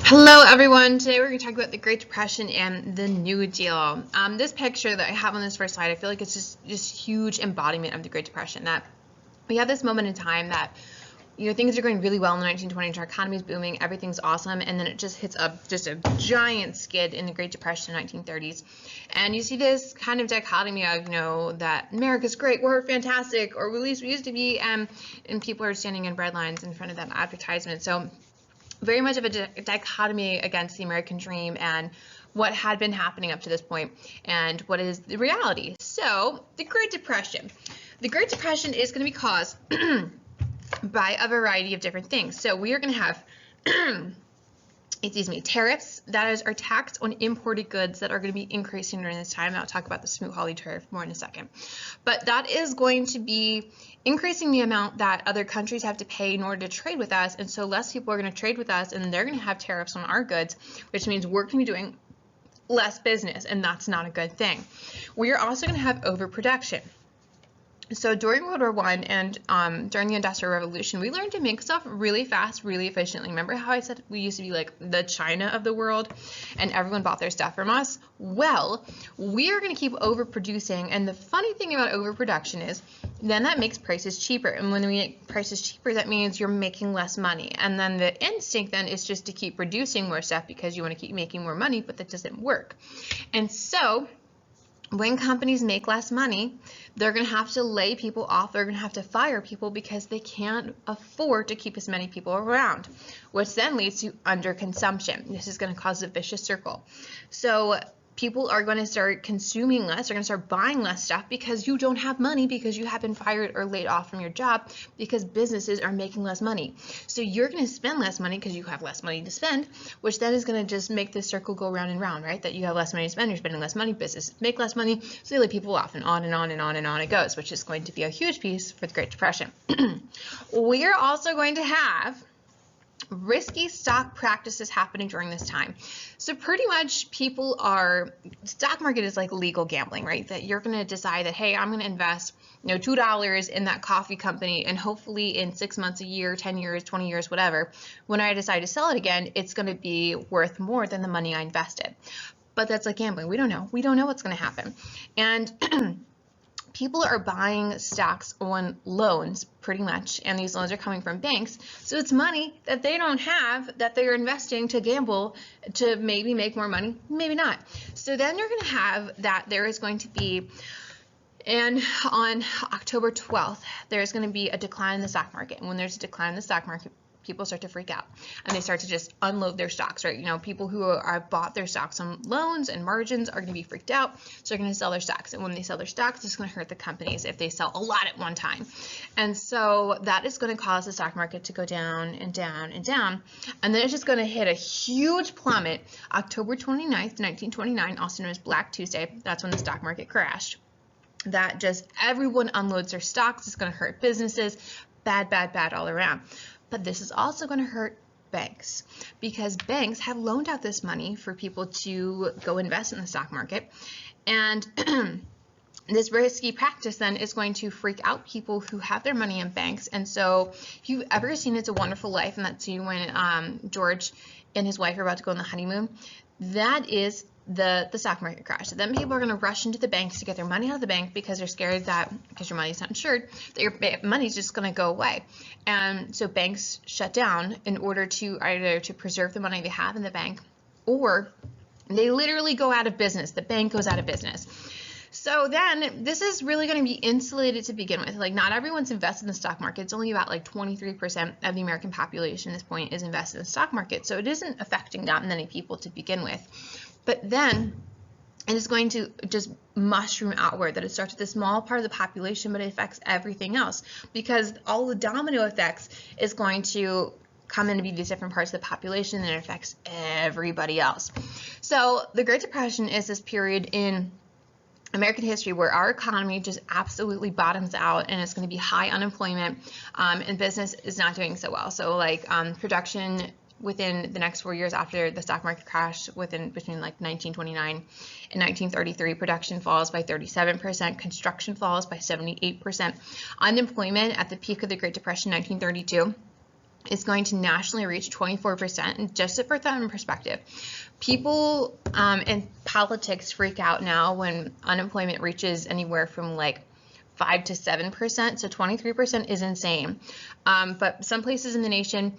Hello, everyone. Today we're going to talk about the Great Depression and the New Deal. This picture that I have on this first slide, I feel like it's just huge embodiment of the Great Depression. That we have this moment in time that things are going really well in the 1920s. Our economy is booming, everything's awesome, and then it just hits just a giant skid in the Great Depression in the 1930s. And you see this kind of dichotomy of that America's great, we're fantastic, or at least we used to be, and people are standing in bread lines in front of that advertisement. So very much of a dichotomy against the American dream and what had been happening up to this point and what is the reality. So the Great Depression. The Great Depression is going to be caused by a variety of different things. So we are going to have tariffs that are taxed on imported goods that are going to be increasing during this time. I'll talk about the Smoot-Hawley tariff more in a second. But that is going to be increasing the amount that other countries have to pay in order to trade with us. And so less people are going to trade with us, and they're going to have tariffs on our goods, which means we're going to be doing less business, and that's not a good thing. We are also going to have overproduction. So during World War I and during the Industrial Revolution, we learned to make stuff really fast, really efficiently. Remember how I said we used to be like the China of the world and everyone bought their stuff from us? Well, we are going to keep overproducing. And the funny thing about overproduction is then that makes prices cheaper. And when we make prices cheaper, that means you're making less money. And then the instinct then is just to keep producing more stuff because you want to keep making more money, but that doesn't work. And so when companies make less money, they're going to have to lay people off. They're going to have to fire people because they can't afford to keep as many people around, which then leads to underconsumption. This is going to cause a vicious circle. So people are going to start consuming less. They're going to start buying less stuff because you don't have money because you have been fired or laid off from your job because businesses are making less money. So you're going to spend less money because you have less money to spend, which then is going to just make this circle go round and round, right? That you have less money to spend, you're spending less money, businesses make less money, so they lay people off, and on and on and on and on it goes, which is going to be a huge piece for the Great Depression. We are also going to have risky stock practices happening during this time. So pretty much stock market is like legal gambling, right? That you're going to decide that, hey, I'm going to invest $2 in that coffee company, and hopefully in 6 months, a year, 10 years, 20 years, whatever, when I decide to sell it again, it's going to be worth more than the money I invested. But that's like gambling. We don't know what's going to happen. And people are buying stocks on loans pretty much, and these loans are coming from banks. So it's money that they don't have that they're investing to gamble to maybe make more money, maybe not. So then you're going to have that there is going to be, and on October 12th, there's going to be a decline in the stock market. And when there's a decline in the stock market, people start to freak out and they start to just unload their stocks, right? People who are bought their stocks on loans and margins are going to be freaked out, so they're going to sell their stocks. And when they sell their stocks, it's going to hurt the companies if they sell a lot at one time. And so that is going to cause the stock market to go down and down and down. And then it's just going to hit a huge plummet October 29th, 1929, also known as Black Tuesday. That's when the stock market crashed. That just everyone unloads their stocks. It's going to hurt businesses. Bad, bad, bad all around. But this is also going to hurt banks because banks have loaned out this money for people to go invest in the stock market. And this risky practice then is going to freak out people who have their money in banks. And so if you've ever seen It's a Wonderful Life, and that scene when George and his wife are about to go on the honeymoon, that is the stock market crash. So then people are going to rush into the banks to get their money out of the bank because they're scared that because your money's not insured, that your money's just going to go away. And so banks shut down in order to either to preserve the money they have in the bank, or they literally go out of business. The bank goes out of business. So then this is really going to be insulated to begin with. Like, not everyone's invested in the stock market. It's only about like 23% of the American population at this point is invested in the stock market. So it isn't affecting that many people to begin with. But then it is going to just mushroom outward, that it starts with a small part of the population, but it affects everything else because all the domino effects is going to come in to be these different parts of the population, and it affects everybody else. So the Great Depression is this period in American history where our economy just absolutely bottoms out, and it's going to be high unemployment, and business is not doing so well. So like production within the next 4 years after the stock market crash, between like 1929 and 1933, production falls by 37%, construction falls by 78%. Unemployment at the peak of the Great Depression, 1932, is going to nationally reach 24%. And just to put that in perspective, people in politics freak out now when unemployment reaches anywhere from like 5 to 7%. So 23% is insane. But some places in the nation,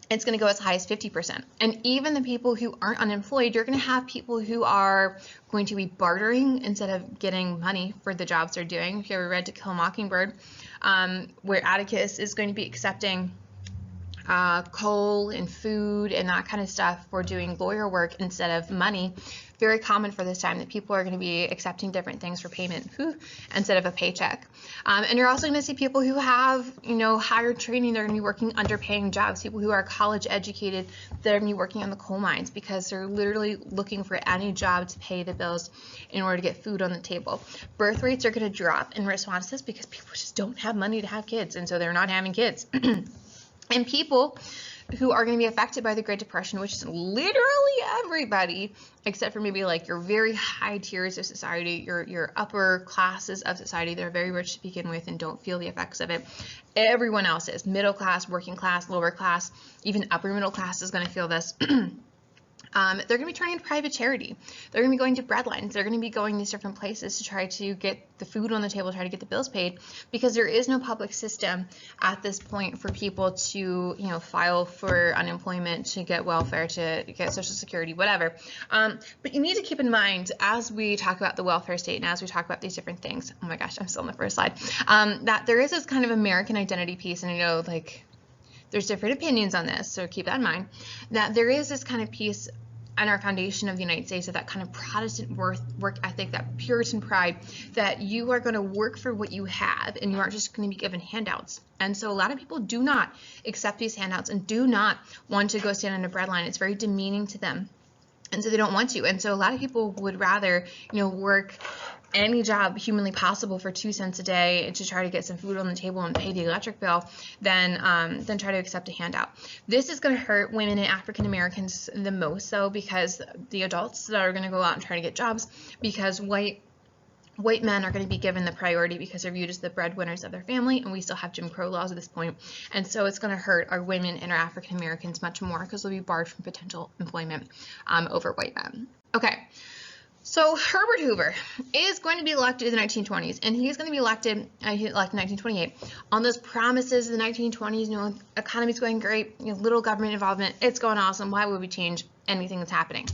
it's going to go as high as 50%. And even the people who aren't unemployed, you're going to have people who are going to be bartering instead of getting money for the jobs they're doing. If you ever read To Kill a Mockingbird, where Atticus is going to be accepting coal and food and that kind of stuff for doing lawyer work instead of money. Very common for this time that people are going to be accepting different things for payment instead of a paycheck. And you're also going to see people who have, higher training. They're going to be working underpaying jobs. People who are college educated, they're going to be working on the coal mines because they're literally looking for any job to pay the bills in order to get food on the table. Birth rates are going to drop in response to this because people just don't have money to have kids, and so they're not having kids. And people who are going to be affected by the Great Depression, which is literally everybody, except for maybe like your very high tiers of society, your upper classes of society that are very rich to begin with and don't feel the effects of it. Everyone else is middle class, working class, lower class, even upper middle class is going to feel this. They're going to be turning to private charity. They're going to be going to breadlines. They're going to be going these different places to try to get the food on the table, try to get the bills paid, because there is no public system at this point for people to, file for unemployment, to get welfare, to get Social Security, whatever. But you need to keep in mind, as we talk about the welfare state and as we talk about these different things, oh my gosh, I'm still on the first slide, that there is this kind of American identity piece, and there's different opinions on this, so keep that in mind, that there is this kind of piece in our foundation of the United States of that kind of Protestant work ethic, that Puritan pride, that you are going to work for what you have and you aren't just going to be given handouts. And so a lot of people do not accept these handouts and do not want to go stand in a breadline. It's very demeaning to them. And so they don't want to. And so a lot of people would rather, work any job humanly possible for 2 cents a day to try to get some food on the table and pay the electric bill than try to accept a handout. This is going to hurt women and African Americans the most, so because the adults that are going to go out and try to get jobs, because white men are going to be given the priority because they're viewed as the breadwinners of their family, and we still have Jim Crow laws at this point. And so it's going to hurt our women and our African Americans much more because they'll be barred from potential employment over white men. Okay. So Herbert Hoover is going to be elected in the 1920s, and he's going to be elected in 1928 on those promises of the 1920s, economy's going great, little government involvement, it's going awesome, why would we change anything that's happening?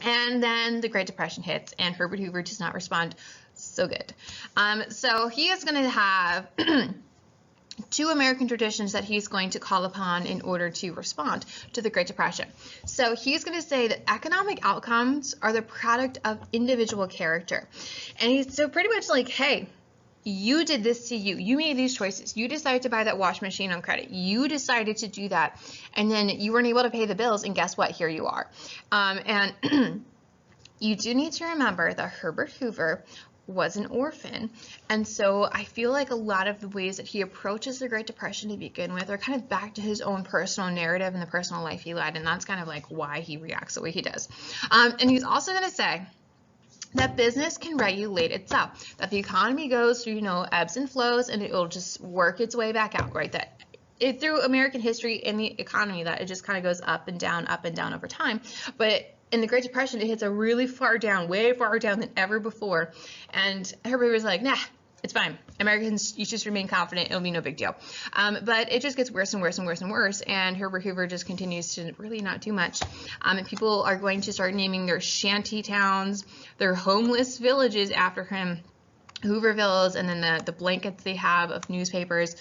And then the Great Depression hits, and Herbert Hoover does not respond so good. So he is going to have 2 American traditions that he's going to call upon in order to respond to the Great Depression. So he's going to say that economic outcomes are the product of individual character. And he's so pretty much like, hey, you did this to you. You made these choices. You decided to buy that washing machine on credit. You decided to do that. And then you weren't able to pay the bills. And guess what? Here you are. And you do need to remember that Herbert Hoover was an orphan. And so I feel like a lot of the ways that he approaches the Great Depression to begin with are kind of back to his own personal narrative and the personal life he led. And that's kind of like why he reacts the way he does. And he's also going to say that business can regulate itself, that the economy goes through, ebbs and flows, and it will just work its way back out, right? That through American history and the economy, that it just kind of goes up and down over time. But in the Great Depression, it hits a really far down, way far down than ever before. And everybody was like, nah, it's fine. Americans, you just remain confident. It'll be no big deal. But it just gets worse and worse and worse and worse. And Herbert Hoover just continues to really not do much. And people are going to start naming their shanty towns, their homeless villages after him. Hoovervilles, and then the blankets they have of newspapers,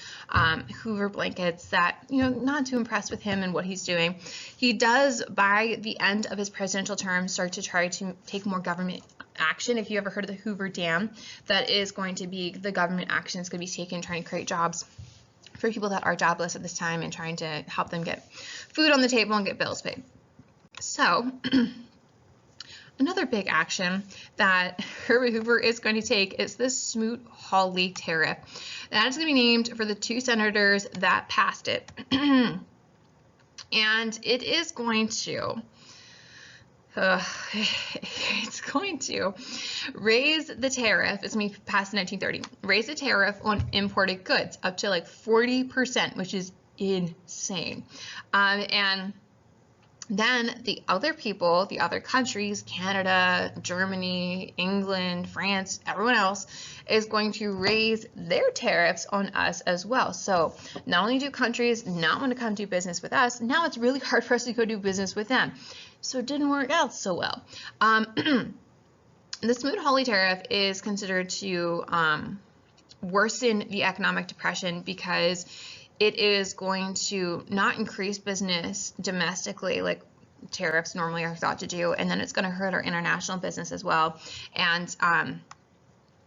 Hoover blankets, that, not too impressed with him and what he's doing. He does, by the end of his presidential term, start to try to take more government action. If you ever heard of the Hoover Dam, that is going to be the government action that's going to be taken trying to create jobs for people that are jobless at this time and trying to help them get food on the table and get bills paid. So another big action that Herbert Hoover is going to take is the Smoot-Hawley tariff. That is going to be named for the 2 senators that passed it. And it is going to raise the tariff. It's going to be passed in 1930. Raise the tariff on imported goods up to like 40%, which is insane. And then the other people, the other countries, Canada, Germany, England, France, everyone else is going to raise their tariffs on us as well. So not only do countries not want to come do business with us, now it's really hard for us to go do business with them. So it didn't work out so well. The Smoot-Hawley tariff is considered to worsen the economic depression because it is going to not increase business domestically like tariffs normally are thought to do, and then it's going to hurt our international business as well. And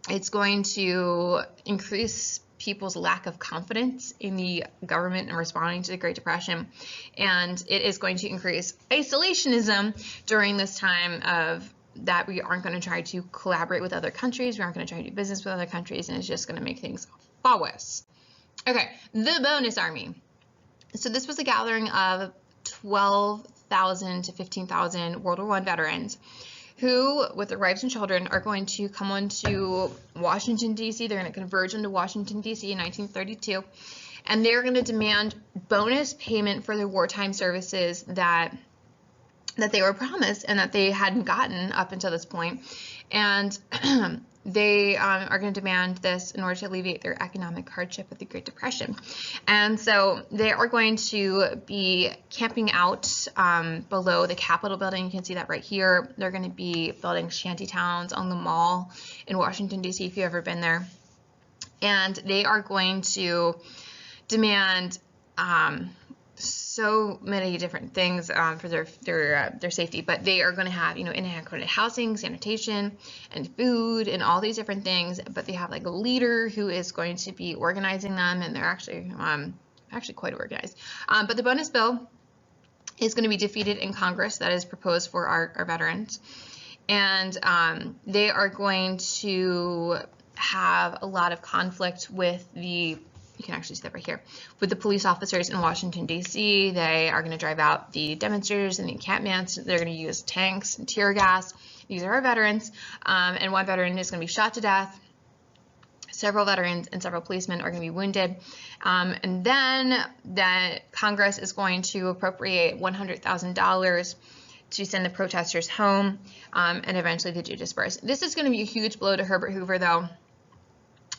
it's going to increase people's lack of confidence in the government and responding to the Great Depression. And it is going to increase isolationism during this time of that we aren't going to try to collaborate with other countries, we aren't going to try to do business with other countries, and it's just going to make things far worse. Okay, the bonus army. So this was a gathering of 12,000 to 15,000 World War I veterans who, with their wives and children, are going to come on to Washington, D.C. They're going to converge into Washington, D.C. in 1932, and they're going to demand bonus payment for their wartime services that they were promised and that they hadn't gotten up until this point. And they are going to demand this in order to alleviate their economic hardship of the Great Depression. And so they are going to be camping out below the Capitol building. You can see that right here. They're going to be building shanty towns on the Mall in Washington, D.C., if you've ever been there. And they are going to demand so many different things for their safety, but they are going to have, inadequate housing, sanitation, and food, and all these different things. But they have like a leader who is going to be organizing them, and they're actually quite organized. But the bonus bill is going to be defeated in Congress. That is proposed for our veterans, and they are going to have a lot of conflict with the. You can actually see that right here. With the police officers in Washington, D.C., they are going to drive out the demonstrators and the encampments. They're going to use tanks and tear gas. These are our veterans. And one veteran is going to be shot to death. Several veterans and several policemen are going to be wounded. And then that Congress is going to appropriate $100,000 to send the protesters home. And eventually they do disperse. This is going to be a huge blow to Herbert Hoover, though,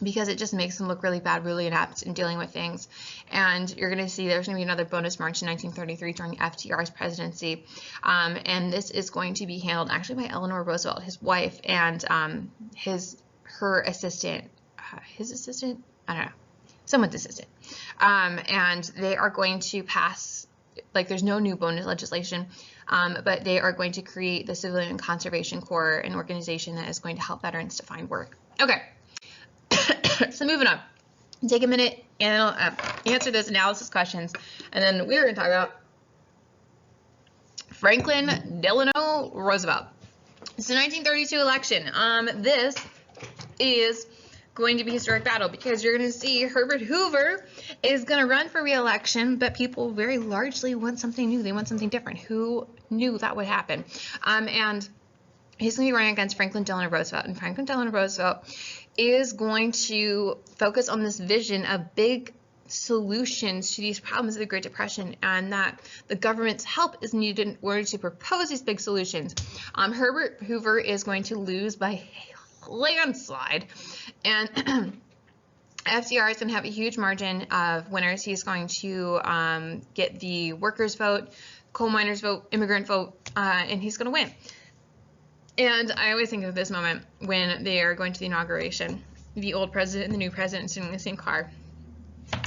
because it just makes him look really bad, really inept in dealing with things. And you're going to see there's going to be another bonus march in 1933 during FDR's presidency. And this is going to be handled actually by Eleanor Roosevelt, his wife, and her assistant, his assistant? I don't know. Someone's assistant. And they are going to pass, like there's no new bonus legislation, but they are going to create the Civilian Conservation Corps, an organization that is going to help veterans to find work. Okay. So moving on, take a minute and answer those analysis questions, and then we're going to talk about Franklin Delano Roosevelt. It's the 1932 election. This is going to be a historic battle because you're going to see Herbert Hoover is going to run for re-election, but people very largely want something new. They want something different. Who knew that would happen? And he's going to be running against Franklin Delano Roosevelt, and Franklin Delano Roosevelt is going to focus on this vision of big solutions to these problems of the Great Depression, and that the government's help is needed in order to propose these big solutions. Herbert Hoover is going to lose by a landslide, and FDR is going to have a huge margin of winners. He's going to get the workers' vote, coal miners' vote, immigrant vote, and he's going to win. And I always think of this moment when they are going to the inauguration, the old president and the new president sitting in the same car.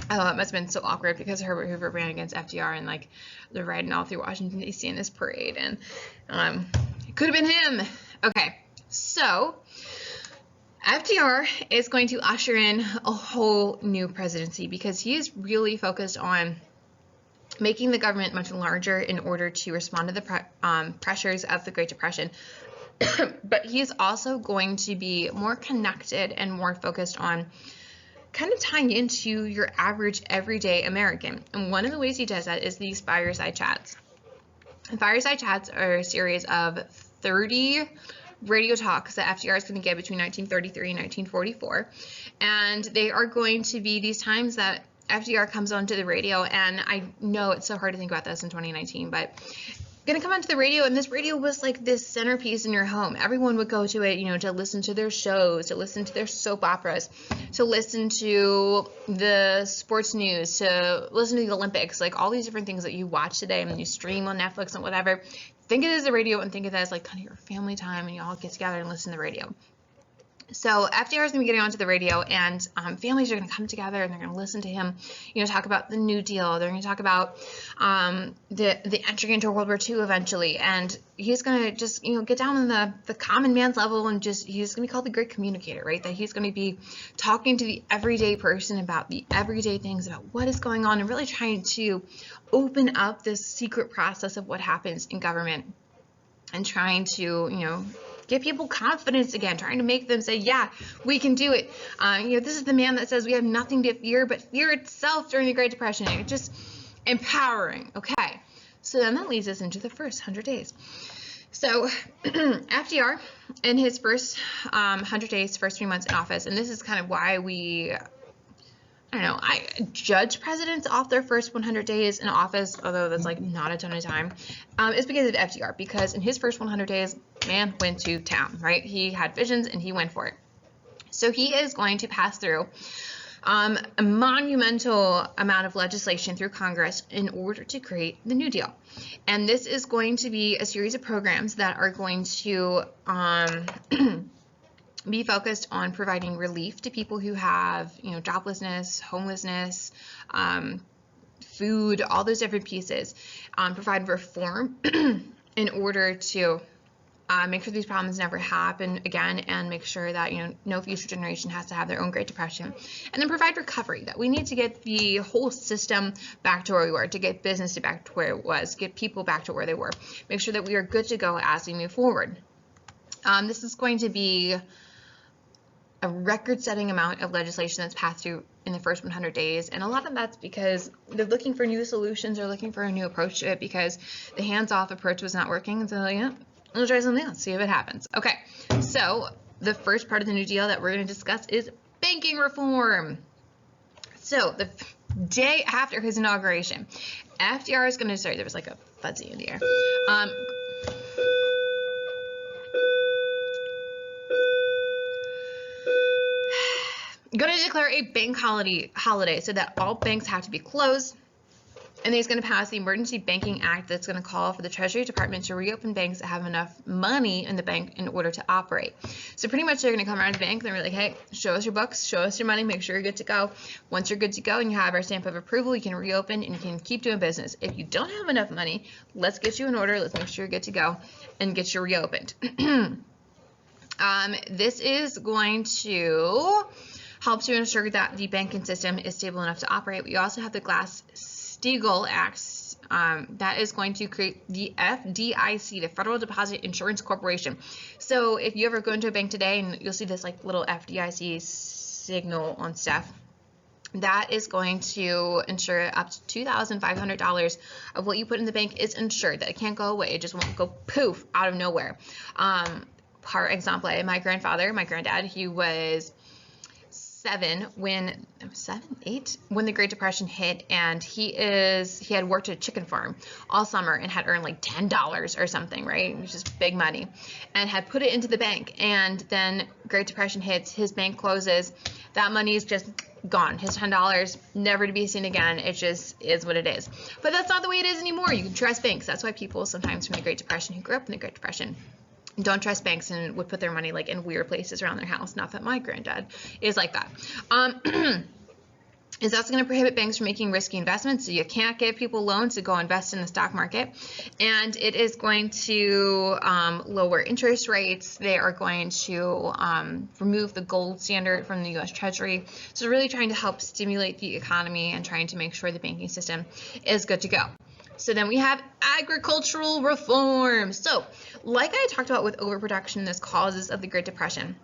Oh, it must have been so awkward because Herbert Hoover ran against FDR, and like they're riding all through Washington, D.C. in this parade, and it could have been him. Okay, so FDR is going to usher in a whole new presidency because he is really focused on making the government much larger in order to respond to the pressures of the Great Depression. But he's also going to be more connected and more focused on kind of tying into your average everyday American. And one of the ways he does that is these fireside chats. And fireside chats are a series of 30 radio talks that FDR is going to give between 1933 and 1944. And they are going to be these times that FDR comes onto the radio, and I know it's so hard to think about this in 2019, but gonna come onto the radio, and this radio was like this centerpiece in your home. Everyone would go to it, you know, to listen to their shows, to listen to their soap operas, to listen to the sports news, to listen to the Olympics, like all these different things that you watch today and you stream on Netflix and whatever. Think of it as the radio, and think of it as like kind of your family time, and you all get together and listen to the radio. So FDR is going to be getting onto the radio, and families are going to come together, and they're going to listen to him, you know, talk about the New Deal. They're going to talk about the entry into World War II eventually, and he's going to just, you know, get down on the common man's level, and just, he's going to be called the great communicator, right? That he's going to be talking to the everyday person about the everyday things, about what is going on, and really trying to open up this secret process of what happens in government, and trying to, you know, give people confidence again, trying to make them say, yeah, we can do it. You know, this is the man that says we have nothing to fear but fear itself during the Great Depression. It's just empowering. Okay, so then that leads us into the first 100 days. So FDR, in his first 100 days, first 3 months in office, and this is kind of why I judge presidents off their first 100 days in office, although that's like not a ton of time, is because of FDR, because in his first 100 days, man went to town, right? He had visions and he went for it. So he is going to pass through a monumental amount of legislation through Congress in order to create the New Deal. And this is going to be a series of programs that are going to be focused on providing relief to people who have, you know, joblessness, homelessness, food, all those different pieces. Provide reform in order to make sure these problems never happen again, and make sure that, you know, no future generation has to have their own Great Depression. And then provide recovery, that we need to get the whole system back to where we were, to get business back to where it was, get people back to where they were, make sure that we are good to go as we move forward. This is going to be a record-setting amount of legislation that's passed through in the first 100 days, and a lot of that's because they're looking for new solutions, or looking for a new approach to it, because the hands-off approach was not working, and so, yeah, we'll try something else, see if it happens. Okay, so the first part of the New Deal that we're going to discuss is banking reform. So the day after his inauguration, FDR is going to start, there was like a fuzzy in the air, going to declare a bank holiday so that all banks have to be closed. And he's going to pass the Emergency Banking Act that's going to call for the Treasury Department to reopen banks that have enough money in the bank in order to operate. So pretty much they're going to come around the bank and they're like, hey, show us your books, show us your money, make sure you're good to go. Once you're good to go and you have our stamp of approval, you can reopen and you can keep doing business. If you don't have enough money, let's get you in order, let's make sure you're good to go and get you reopened. This is going to help to ensure that the banking system is stable enough to operate. We also have the Glass-Steagall Act that is going to create the FDIC, the Federal Deposit Insurance Corporation. So if you ever go into a bank today and you'll see this like little FDIC signal on stuff, that is going to ensure up to $2,500 of what you put in the bank is insured, that it can't go away. It just won't go poof out of nowhere. For example, my granddad, he was 8 when the Great Depression hit, and he had worked at a chicken farm all summer and had earned like $10 or something, right, which is big money, and had put it into the bank, and then Great Depression hits, his bank closes, that money is just gone. His $10 never to be seen again. It just is what it is. But that's not the way it is anymore. You can trust banks. That's why people sometimes from the Great Depression, who grew up in the Great Depression, don't trust banks and would put their money like in weird places around their house. Not that my granddad is like that. Is that's going to prohibit banks from making risky investments, so you can't give people loans to go invest in the stock market. And it is going to lower interest rates. They are going to remove the gold standard from the U.S. Treasury. So really trying to help stimulate the economy and trying to make sure the banking system is good to go. So then we have agricultural reform. So like I talked about with overproduction, this causes of the Great Depression,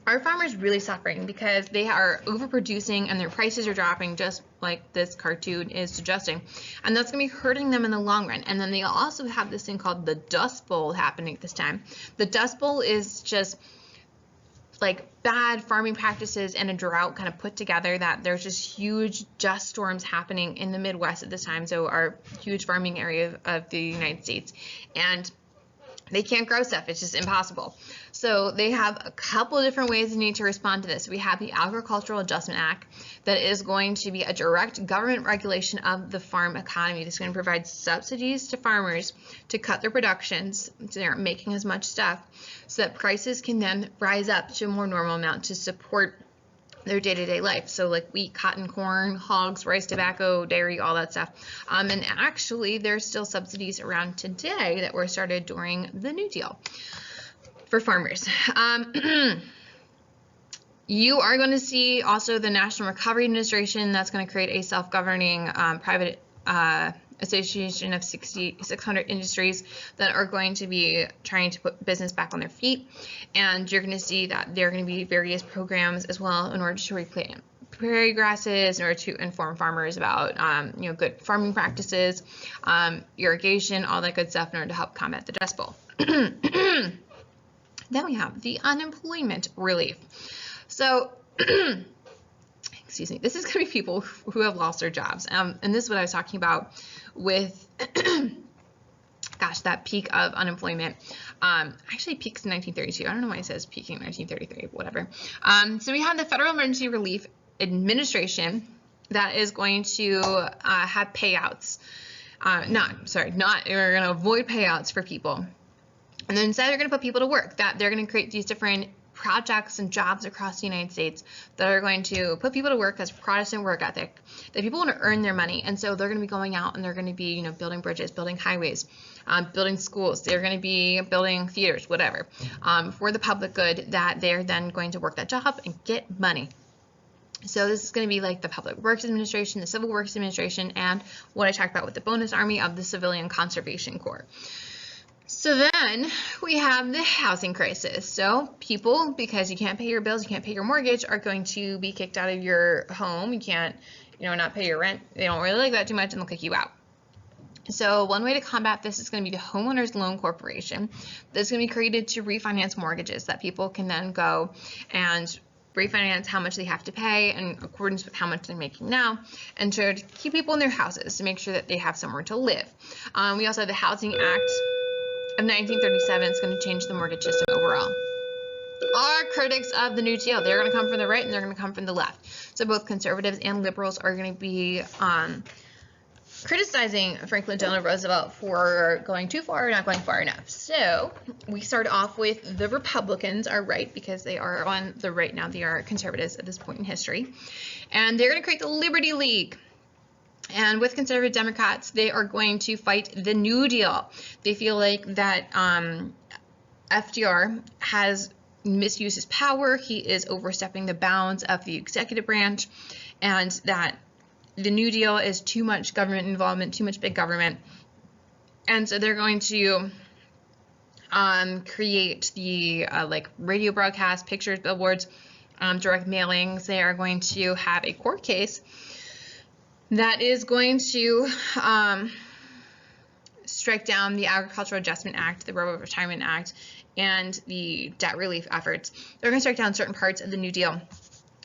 our farmers really suffering because they are overproducing and their prices are dropping, just like this cartoon is suggesting. And that's going to be hurting them in the long run. And then they also have this thing called the Dust Bowl happening at this time. The Dust Bowl is just like bad farming practices and a drought kind of put together that there's just huge dust storms happening in the Midwest at this time, so our huge farming area of the United States, and they can't grow stuff. It's just impossible. So they have a couple of different ways they need to respond to this. We have the Agricultural Adjustment Act that is going to be a direct government regulation of the farm economy. This is going to provide subsidies to farmers to cut their productions so they aren't making as much stuff, so that prices can then rise up to a more normal amount to support their day-to-day life. So like wheat, cotton, corn, hogs, rice, tobacco, dairy, all that stuff. And actually there's still subsidies around today that were started during the New Deal for farmers. You are going to see also the National Recovery Administration that's going to create a self-governing private association of 600 industries that are going to be trying to put business back on their feet. And you're going to see that there are going to be various programs as well in order to replant prairie grasses, in order to inform farmers about good farming practices, irrigation, all that good stuff in order to help combat the Dust Bowl. Then we have the unemployment relief. So excuse me, this is going to be people who have lost their jobs. And this is what I was talking about with, gosh, that peak of unemployment. Actually peaks in 1932. I don't know why it says peaking in 1933, whatever. So we have the Federal Emergency Relief Administration that is going to have payouts. We're going to avoid payouts for people. And then instead they're going to put people to work, that they're going to create these different projects and jobs across the United States that are going to put people to work as Protestant work ethic, that people want to earn their money. And so they're going to be going out and they're going to be, building bridges, building highways, building schools. They're going to be building theaters, whatever, for the public good, that they're then going to work that job and get money. So this is going to be like the Public Works Administration, the Civil Works Administration, and what I talked about with the bonus army of the Civilian Conservation Corps. So then we have the housing crisis. So people, because you can't pay your bills, you can't pay your mortgage, are going to be kicked out of your home. You can't, not pay your rent. They don't really like that too much, and they'll kick you out. So one way to combat this is going to be the Homeowners Loan Corporation. That's going to be created to refinance mortgages that people can then go and refinance how much they have to pay in accordance with how much they're making now, and to keep people in their houses to make sure that they have somewhere to live. We also have the Housing Act of 1937. It's going to change the mortgage system overall. Our critics of the New Deal, they're going to come from the right and they're going to come from the left. So both conservatives and liberals are going to be criticizing Franklin Delano Roosevelt for going too far or not going far enough. So we start off with the Republicans are right, because they are on the right now. They are conservatives at this point in history. And they're going to create the Liberty League. And with conservative Democrats, they are going to fight the New Deal. They feel like that FDR has misused his power. He is overstepping the bounds of the executive branch, and that the New Deal is too much government involvement, too much big government. And so they're going to create the radio broadcasts, pictures, billboards, direct mailings. They are going to have a court case that is going to strike down the Agricultural Adjustment Act, the Rural Retirement Act, and the debt relief efforts. They're going to strike down certain parts of the New Deal.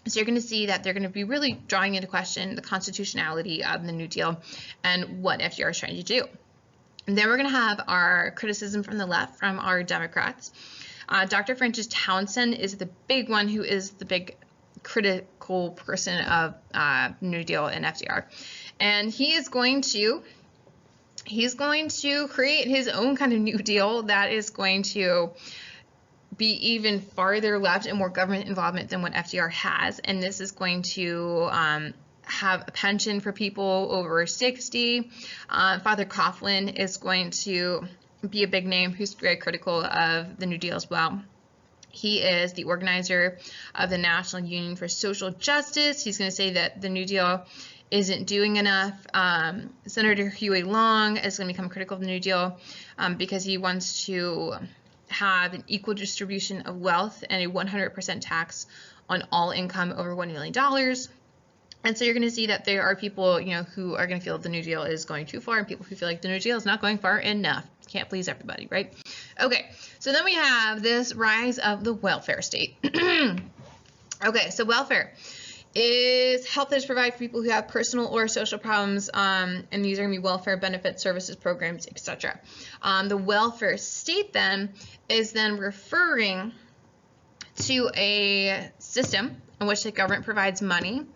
So you're going to see that they're going to be really drawing into question the constitutionality of the New Deal and what FDR is trying to do. And then we're going to have our criticism from the left, from our Democrats. Dr. Francis Townsend is the big one, who is the big critical person of New Deal and FDR, and he's going to create his own kind of New Deal that is going to be even farther left and more government involvement than what FDR has. And this is going to have a pension for people over 60. Father Coughlin is going to be a big name who's very critical of the New Deal as well. He is the organizer of the National Union for Social Justice. He's going to say that the New Deal isn't doing enough. Senator Huey Long is going to become critical of the New Deal because he wants to have an equal distribution of wealth and a 100% tax on all income over $1 million. And so you're going to see that there are people, who are going to feel the New Deal is going too far, and people who feel like the New Deal is not going far enough. Can't please everybody, right? Okay, so then we have this rise of the welfare state. Okay, so welfare is help that is provided for people who have personal or social problems, and these are going to be welfare benefits, services, programs, etc. The welfare state then is then referring to a system in which the government provides money,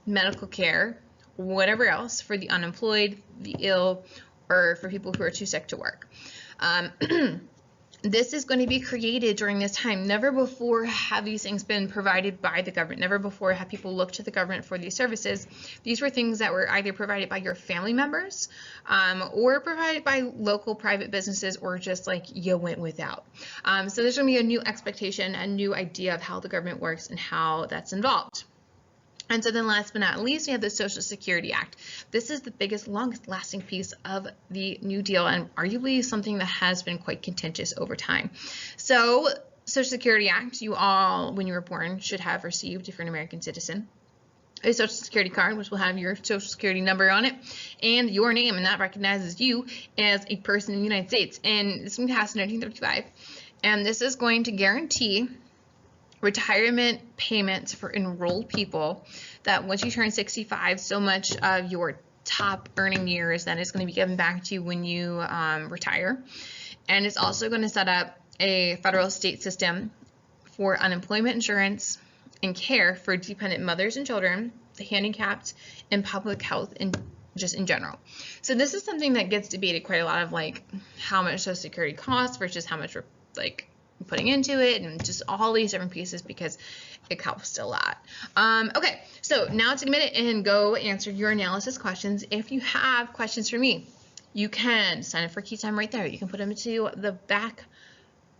medical care, whatever else for the unemployed, the ill, or for people who are too sick to work. This is going to be created during this time. Never before have these things been provided by the government. Never before have people looked to the government for these services. These were things that were either provided by your family members, or provided by local private businesses, or just like you went without. So there's going to be a new expectation, a new idea of how the government works and how that's involved. And so then last but not least, we have the Social Security Act. This is the biggest, longest lasting piece of the New Deal, and arguably something that has been quite contentious over time. So Social Security Act, you all, when you were born, should have received, if you're an American citizen, a Social Security card, which will have your Social Security number on it and your name, and that recognizes you as a person in the United States. And this was passed in 1935, and this is going to guarantee retirement payments for enrolled people, that once you turn 65, so much of your top earning years then is going to be given back to you when you retire. And it's also going to set up a federal state system for unemployment insurance and care for dependent mothers and children, the handicapped, and public health and just in general. So this is something that gets debated quite a lot, of like how much Social Security costs versus how much we're like putting into it, and just all these different pieces, because it helps a lot. Okay, so now take a minute and go answer your analysis questions. If you have questions for me, you can sign up for Key Time right there. You can put them into the back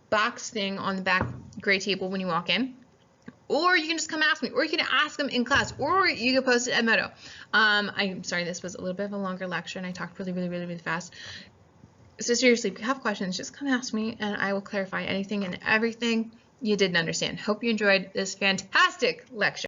box thing on the back gray table when you walk in, or you can just come ask me, or you can ask them in class, or you can post it at Moto. I'm sorry, this was a little bit of a longer lecture and I talked really fast. So seriously, if you have questions, just come ask me and I will clarify anything and everything you didn't understand. Hope you enjoyed this fantastic lecture.